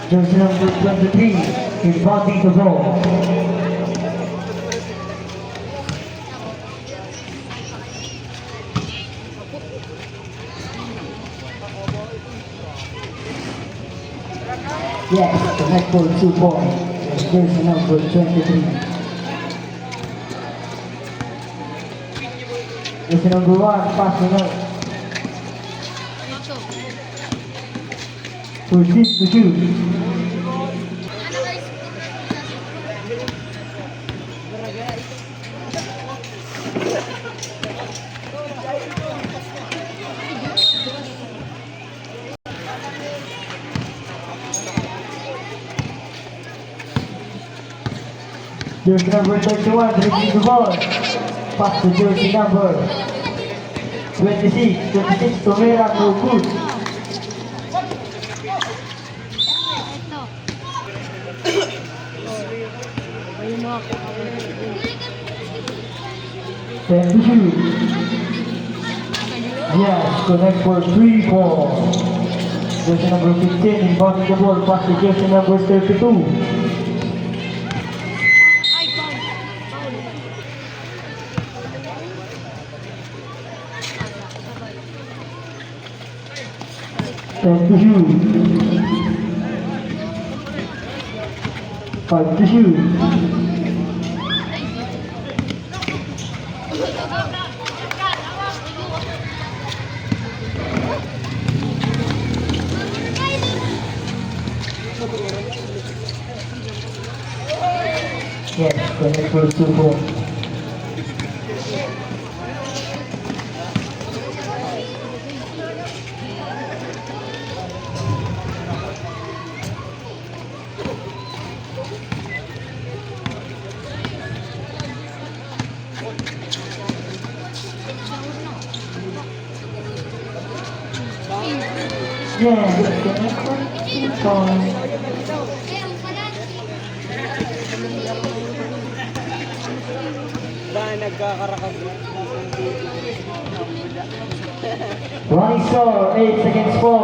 Jersey number 23 inbounding the ball. Yes, the net for 2 points. Jersey number 23. Jersey number 1 passing out. For 6 to shoot. Jersey number 31 dribbling the ball. Pass to jersey number 26. 26 Tomera, no good. Then to shoot. Yes, connect for 3 points. Jersey number 15 inbounding the ball. Pass to jersey number 32. Ten to shoot. 5 to shoot. Yes, connect for 2 points. Yes, connect for 2 points. Running score, 8 seconds for.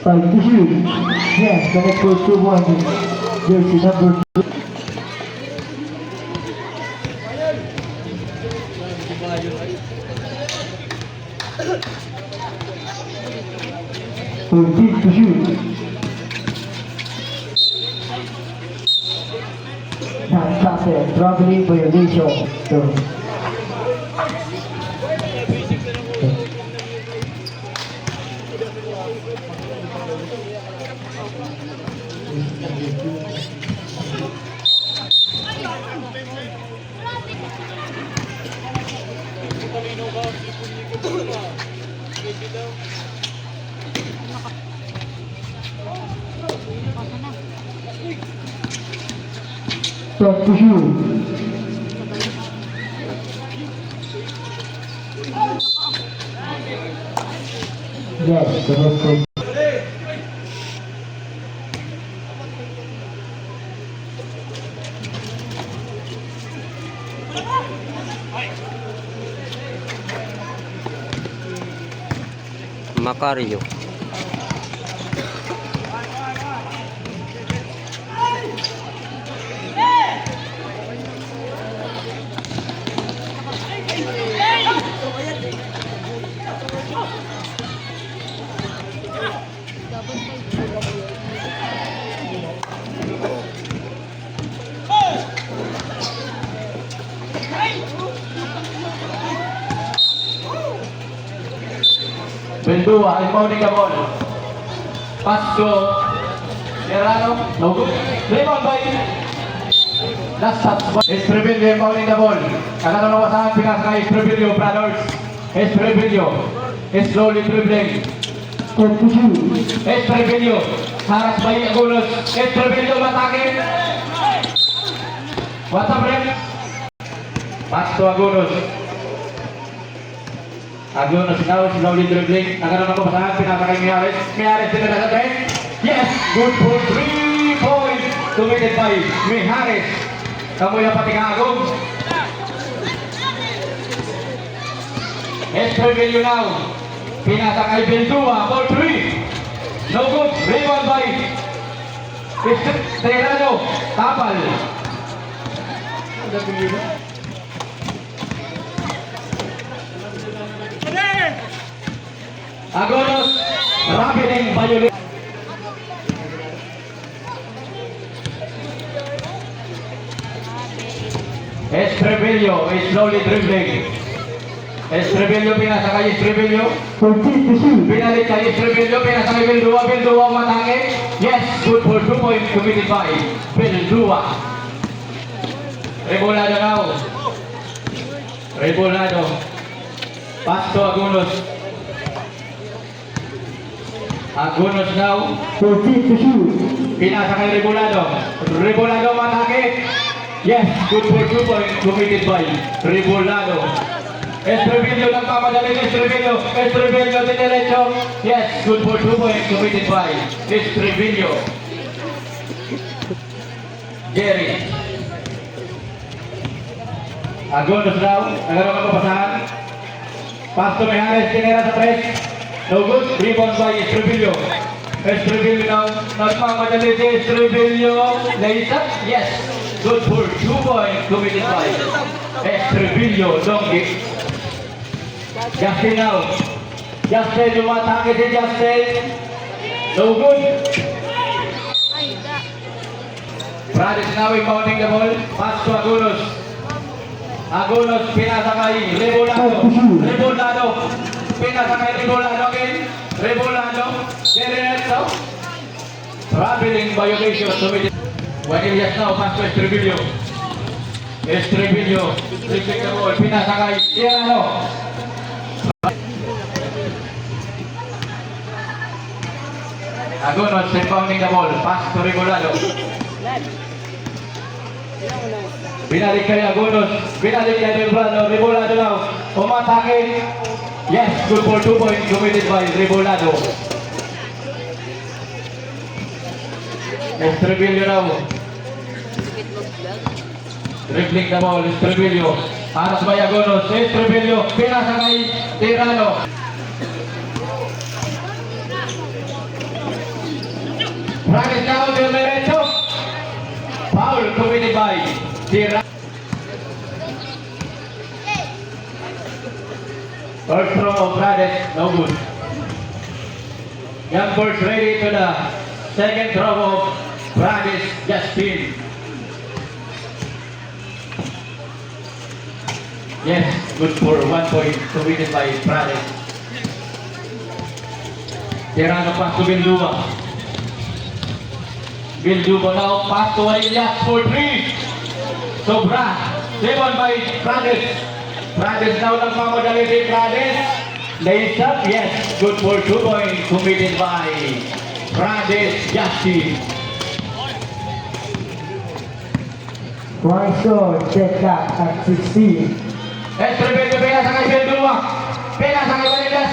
Five to shoot. Yes, connect for 2 points. Jersey number 2. Deep to shoot. Not counted. Traveling violation. So. Stop to shoot. Yes, the next one. Macario. Bendua, inbounding the ball. Pass to Serrano. No good. Rebound by last shot. Esprevillo inbounding the ball. Akan nawasahan pingas kay Esprevillo brothers. Esprevillo slowly dribbling. Esprevillo haras by Agulos. Esprevillo batake. What's up, Ren? Pass to Agulos. Agulos now slowly dribbling. Nagkaroon ng pasahan, pinapakay Miares. Miares din na nagkakain. Yes, good for 3 points. Committed by Mijares. Kamu yang pati kagong. Estrevello now. Pinasa kay Bendua for 3. No good. Rebound by Estrellado. Tapal. Agonos. Rapining violate. Estrevello is slowly dribbling. Estrevello pinasa kay Estrevello. 14 to shoot. Pinalik kay Estrevello, pinasa kay Bildua. Bildua matake. Yes, good for 2 points committed by Bildua. Rebolado now. Rebolado. Pass to Agonos. Agonos now. 14 to shoot. Pinasa kay Rebolado. Rebolado matake. Yes, good for 2 points committed by Rebolado. Estrevello nagpapadali ni Estrevello. Estrevello de derecho. Yes, good for 2 points committed by Estrevello. Jerry. Agonos now. Nagkaroon ng papasahan. Pass to Mijares. Tinira sa press. No good. Rebound by Estrevello. Estrevello now. Nagpapadali si Estrevello. Lays up. Yes. Good for 2 points committed by Estrevello. Long kick. Justin now. Justin, lumatake si Justin. No good. Prades now inbounding the ball. Pass to Agonos. Agonos pinasa kay Rebolado. Rebolado. Pinasa kay Rebolado again. Rebolado. Derecho. Traveling violation. Juanillas now. Pass to Estrevello. Estrevello. Dribbling the ball. Pinasa kay Tirano. Agonos inbounding the ball. Pass to Rebolado. Binalik kay Agonos. Binalik kay Rebolado. Rebolado now. Umatake. Yes, good for 2 points committed by Rebolado. Estrevello now. Dribbling the ball. Estrevello. Aras by Agonos. Estrevello. Pinasa kay Tirano. Prades now del derecho. Foul committed by Tirano. First throw of Prades, no good. Young Birds ready to the second throw of Prades Justin. Yes, good for 1 point committed by Prades. Tirano pass to Bildua. Bildua now pass to Juanillas for 3. Sobra. Rebound by Prades. Prades now nagmamadali si Prades. Lays up, yes. Good for 2 points committed by Prades Justin. One shot, check that at 16. Estrevello pinasa kay Bildua. Pinasa kay Juanillas.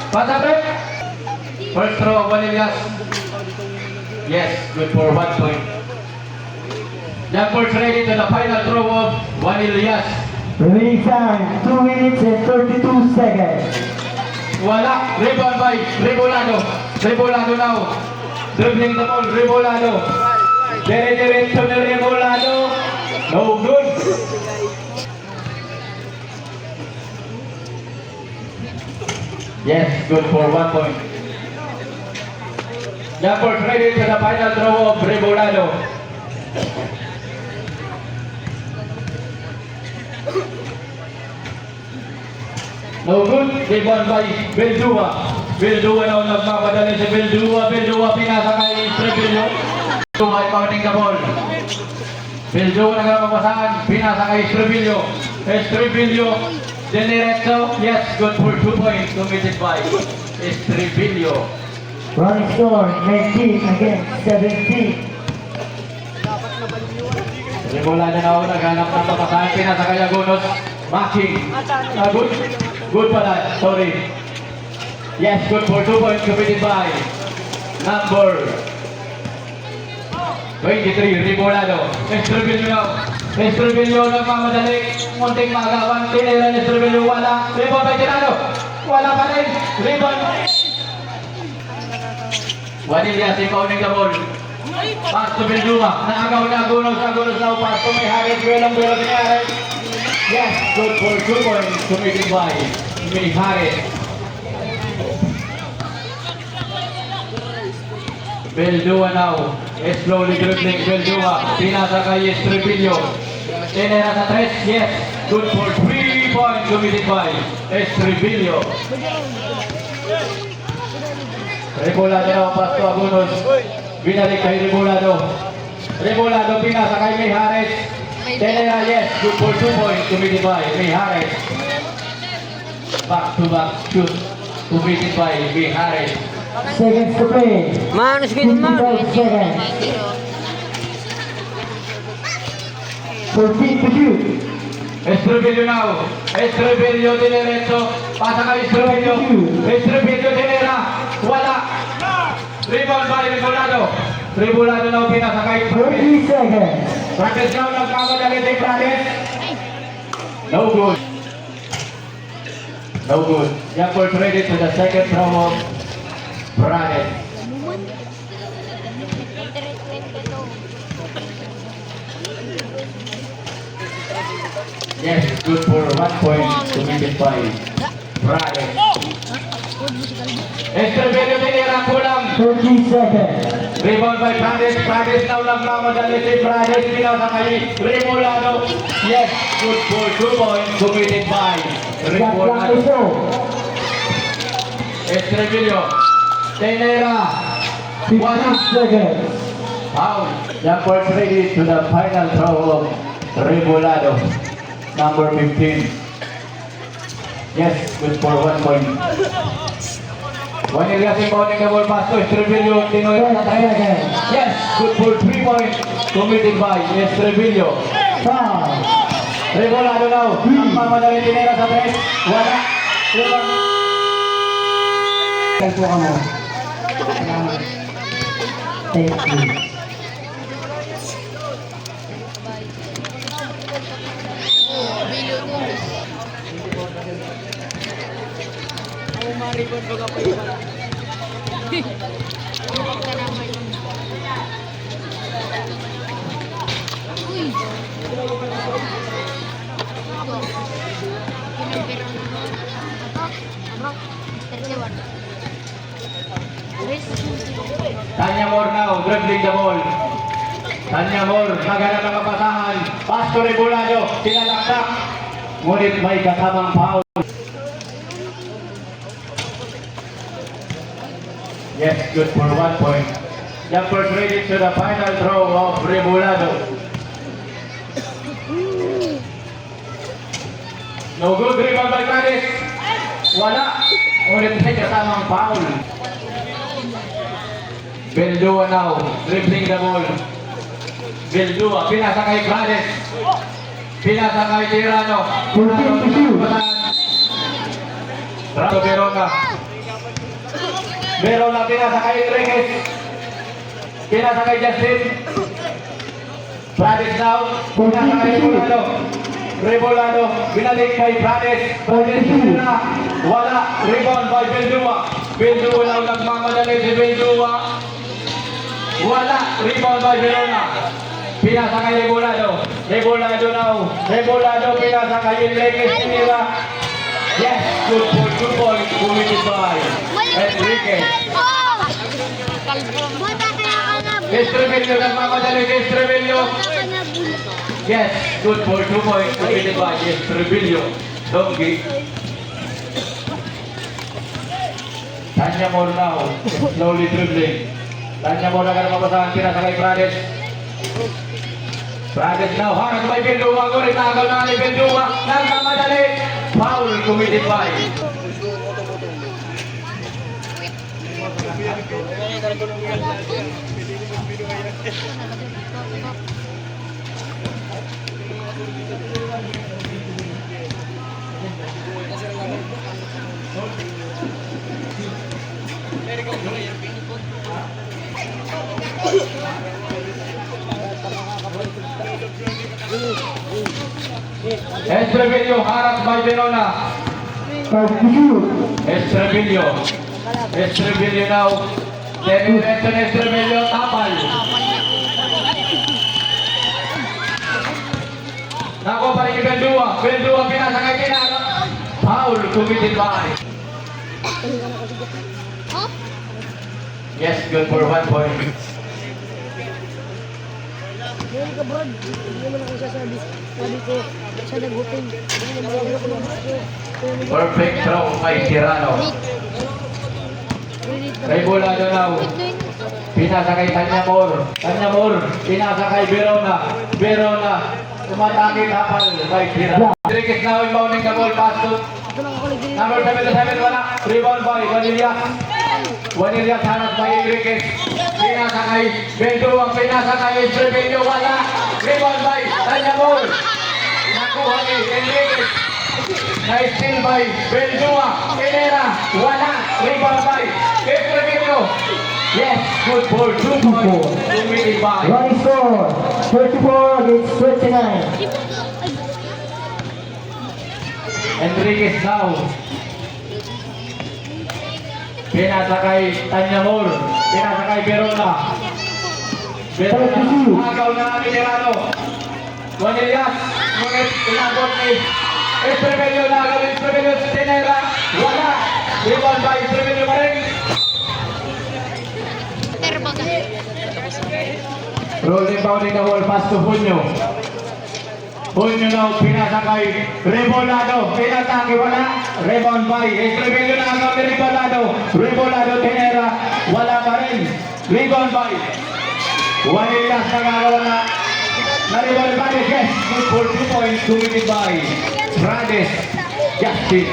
Pasabit. First throw of Juanillas. Yes, good for 1 point. Young ready to the final throw of Juanillas. Remaining time, 2 minutes and 32 seconds. Wala. Rebound by Rebolado. Rebolado now. Dribbling the ball. Rebolado. Diretso ni Rebolado. No good. Yes, good for 1 point. Young ready to the final throw of Rebolado. No good. Rebound by Bildua. Bildua now nagmamadali si Bildua. Bildua pinasa kay Estrevello. Bildua inbounding the ball. Bildua nagmamasaan. Pinasa kay Estrevello. Estrevello. Diretso. Yes, good for 2 points committed by Estrevello. Running score, 19 against 17. Rebolado na ako, naghanap ng papasahan. Pinasa kay Agonos. Marking. Good pala. Sorry. Yes, good for 2 points committed by number 23, Rebolado. Estrebillo nagmamadali. Munting magawan. Tinira ni Estrebillo. Wala. Rebound by Tirano. Wala pa rin. Rebound. Wanilya si Pauning Gabol. Pass to Bilduma. Naagaw na Agunos na upas. May Harris. Belong ni Harris. Yes, good for 2 points. Committed by May Harris. Bildua now. Slowly dribbling Bildua. Pinasa kay Estrebillo. Tinira sa 3. Yes. Good for 3 points. Committed by Estrebillo. Rebolado na pass to Agunos. Binalik kay Rebolado. Rebolado pinasa kay May Harris. Tinira, yes. Good for 2 points. Committed by May Harris. Back to back shoot. Committed by May Harris. Seconds to play. Manos ko din, 55 seconds. 14 to shoot. Estrebillo now. Estrebillo diretso. Pasa kay Estrebillo. Estrebillo tinira. Wala. Rebound by Rebolado. Rebolado now pinasa kay 30 seconds. Practice now nagkamadali si Prades. No good. No good. Young boy traded to the second throw of Prades. Yes, good for 1 point. Committed by Prades. Estrebillo tinira kulang. 30 seconds. Rebound by Prades. Prades now nagmamadali si Prades. Pinasa kay Rebolado. Yes, good for 2 points. Committed by Shot clock Rebolado. is on. Estrebillo. Tenera. 15 seconds. Foul. Young boys ready to the final throw of Rebolado. Number 15. Yes, good for 1 point. Wanilya si Pauning Gabol pass to Estrebillo. Tinoy 10 sa 3. seconds. Yes, good for 3 points. Committed by Estrebillo. 5. Rebolado now. Ang mamadali tinira sa 3. Wala. Rebound. Kalpo ka mo. Thank you. Tanya Moore now, dribbling the ball. Tanya Moore, maghanap ng kapasahan. Pass to Rebolado, tinalaktak. Ngunit may kasamang foul. Yes, good for 1 point. Jumpers ready to the final throw of Rebolado. No good, rebound by Prades. Wala. Ngunit may kasamang foul. Bildua now, dribbling the ball. Bildua, pinasa kay Prades. Pinasa kay Tirano. Rato Verona. Verona pinasa kay Enriquez. Pinasa kay Justin. Prades now, pinasa kay Rebolado. Rebolado, binalik kay Prades. Prades na. Wala, rebound by Bildua. Bildua now nagmamadali si Bildua. Wala, rebound by Verona. Pinasa kay Rebolado. Rebolado now. Rebolado pinasa kay Enriquez. Tinira. Yes, good for 2 points. Committed by Enriquez. Estrebillo nagmamadali si Estrebillo. Yes, good for 2 points. Committed by Estrebillo. Dongi. Tanya Moore now. Slowly dribbling. Tanya Moore akan mapasahan pinasa kay Prades. Prades now, harang by Bildua. Ngunit nakagaw na ni Bildua. Nagmamadali. Foul committed by. Estrebillo, harap by Verona. Five to shoot. Estrebillo. Estrebillo now. Diretso na Estrebillo, tapal. Nako pa rin yung Bendua. Bendua pinasakay kinano. Foul committed by. Yes, good for 1 point. Hindi ka Brad, hindi mo na ako sasabi. Sabi ko, siya nag-hoping. Hindi mo na Perfect throw by Tirano. Regulado now. Pinasakay Tanyamor. Tanyamor. Pinasakay Verona. Verona. Tumatake kapal by Tirano. Rodriguez now inbounding the ball pass to Ito lang ako nag number 77. Wala. Rebound by Vanillas. Vanillas harap by Enriquez. Pinasakay Bendua. Pinasakay Estrebillo. Wala. Rebound by Tanyamor. Nakuha ni Enriquez. Na-steal by Bendua. Pinera. Wala. Rebound by Estrebillo. Yes, good for 2 points. Committed by. Running score. 34 against 29. Enriquez now. Pinasakay Tanyamor. Pinasakay Verona. Verona. Agaw na namin Tirano. Vanillas. Ngunit inabot ni Estrebillo na agaw. Estrebillo sa Tinera. Wala. Rebound by Estrebillo pa rin. Rolling bounding the ball pass to Junio. Junio now pinasakay Rebolado. Pinatake wala. Rebound by Estrebillo na agaw ni Rebolado. Rebolado Tinera. Wala pa rin. Rebound by Vanillas nagagawa na rebound by yes. Good for 2 points committed by Frades Justin.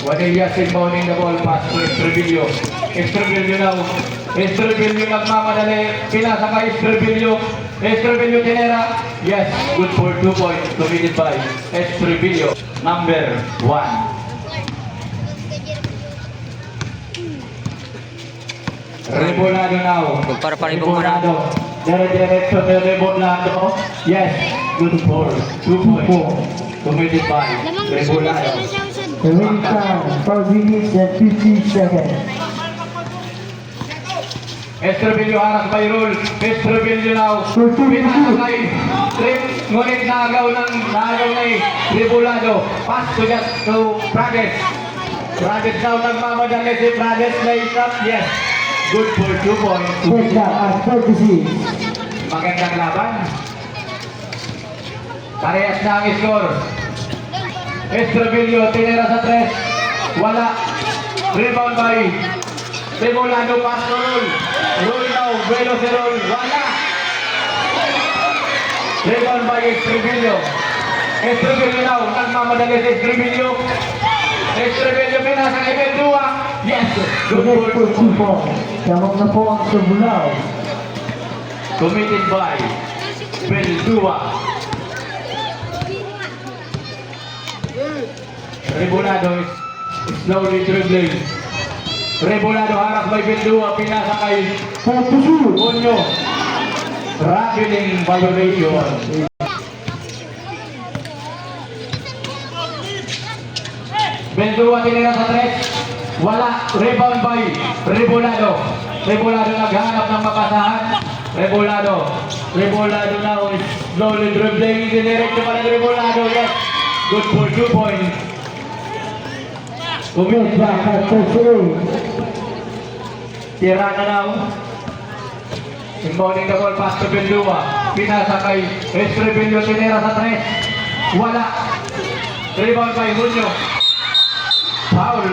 Vanillas inbounding the ball pass to Estrebillo. Estrebillo now. Estrebillo nagmamadali. Pinasakay Estrebillo. Estrebillo Tinera. Yes, good for 2 points committed by Estrebillo. Number 1. Rebolado now. Magpara-paribong Rebolado. Dire-diretso ni Rebolado. Yes, good for 2 points committed by Rebolado. The win time, 5 minutes and 50 seconds. Estrebillo harap by Rule. Estrebillo now. Pinasakay. Ngunit naagaw na Rebolado. Pass to just to Frades. Frades now nagmamadali si Frades na isap. Yes. Good for 2 points. Take that at 36. Magandang laban. Parehas na ang score. Estrebillo, Tinera sa 3. Wala. Rebound by Rebolado, pass to Rule. Rule now, Velo si Rule. Wala. Rebound by Estrebillo. Estrebillo now, nagmamadali si Estrebillo. Estrebillo pinasakay Bendua. Yes, good Connect for for 2 2 points. Tamang na po ang Sabulaw. committed by Bendua. Rebolado is slowly dribbling. Rebolado harap by Bendua. Pinasakay 4 to shoot. Junio. Traveling violation. Bendua tinira sa 3. Wala. Rebound by Rebolado. Rebolado naghanap ng mapasahan. Rebolado. Rebolado now is slowly dribbling. Diniretso pa ng Rebolado. Yes. Good for 2 points. Take back at 38. Tira na now. Inbounding the ball pass to Bendua. Pinasakay Estrebillo tinira sa 3. Wala. Rebound by Junio. Foul.